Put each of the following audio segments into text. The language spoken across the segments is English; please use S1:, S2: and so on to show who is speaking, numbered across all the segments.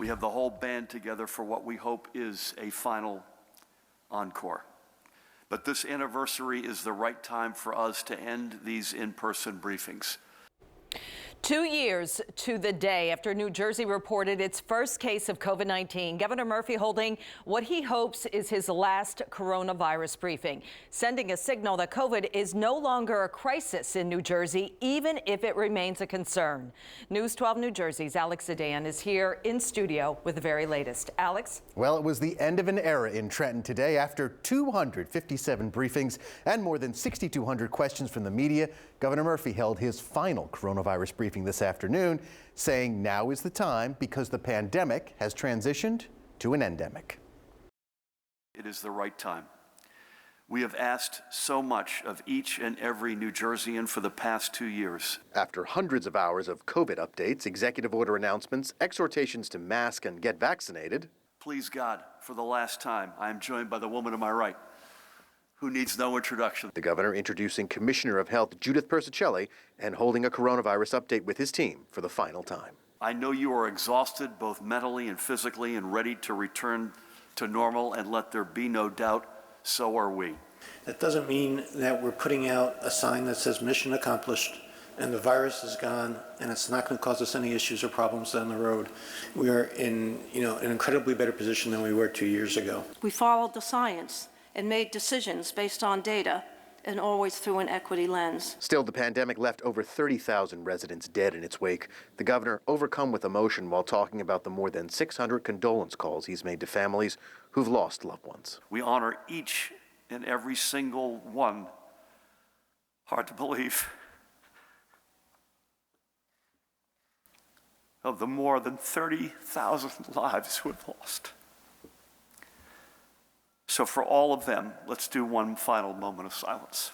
S1: We have the whole band together for what we hope is a final encore. But this anniversary is the right time for us to end these in-person briefings.
S2: 2 years to the day after New Jersey reported its first case of COVID-19, Governor Murphy holding what he hopes is his last coronavirus briefing, sending a signal that COVID is no longer a crisis in New Jersey, even if it remains a concern. News 12 New Jersey's Alex Sedan is here in studio with the very latest. Alex?
S3: Well, it was the end of an era in Trenton today. After 257 briefings and more than 6,200 questions from the media, Governor Murphy held his final coronavirus briefing this afternoon, saying now is the time because the pandemic has transitioned to an endemic.
S1: It is the right time. We have asked so much of each and every New Jerseyan for the past 2 years.
S3: After hundreds of hours of COVID updates, executive order announcements, exhortations to mask and get vaccinated.
S1: Please God, for the last time, I am joined by the woman to my right, who needs no introduction.
S3: The governor introducing Commissioner of Health Judith Persicelli and holding a coronavirus update with his team for the final time.
S1: I know you are exhausted both mentally and physically and ready to return to normal, and let there be no doubt, so are we.
S4: That doesn't mean that we're putting out a sign that says mission accomplished and the virus is gone and it's not going to cause us any issues or problems down the road. We are in an incredibly better position than we were 2 years ago.
S5: We followed the science and made decisions based on data and always through an equity lens.
S3: Still, the pandemic left over 30,000 residents dead in its wake. The governor overcome with emotion while talking about the more than 600 condolence calls he's made to families who've lost loved ones.
S1: We honor each and every single one, hard to believe, of the more than 30,000 lives we've lost. So for all of them, let's do one final moment of silence.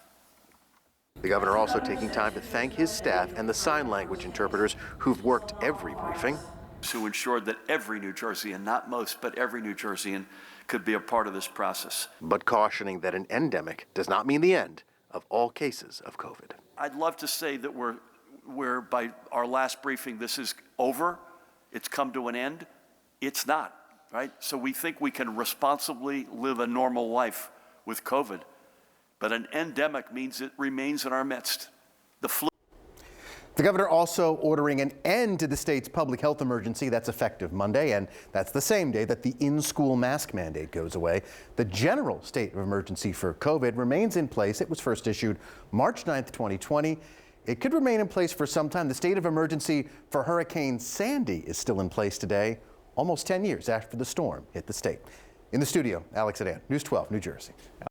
S3: The governor also taking time to thank his staff and the sign language interpreters who've worked every briefing.
S1: To ensure that every New Jerseyan, not most, but every New Jerseyan could be a part of this process.
S3: But cautioning that an endemic does not mean the end of all cases of COVID.
S1: I'd love to say that we're by our last briefing, this is over, it's come to an end. It's not. Right? So we think we can responsibly live a normal life with COVID, but an endemic means it remains in our midst. The flu.
S3: The governor also ordering an end to the state's public health emergency. That's effective Monday, and that's the same day that the in-school mask mandate goes away. The general state of emergency for COVID remains in place. It was first issued March 9th, 2020. It could remain in place for some time. The state of emergency for Hurricane Sandy is still in place today, almost 10 years after the storm hit the state. In the studio, Alex Sedan, News 12, New Jersey.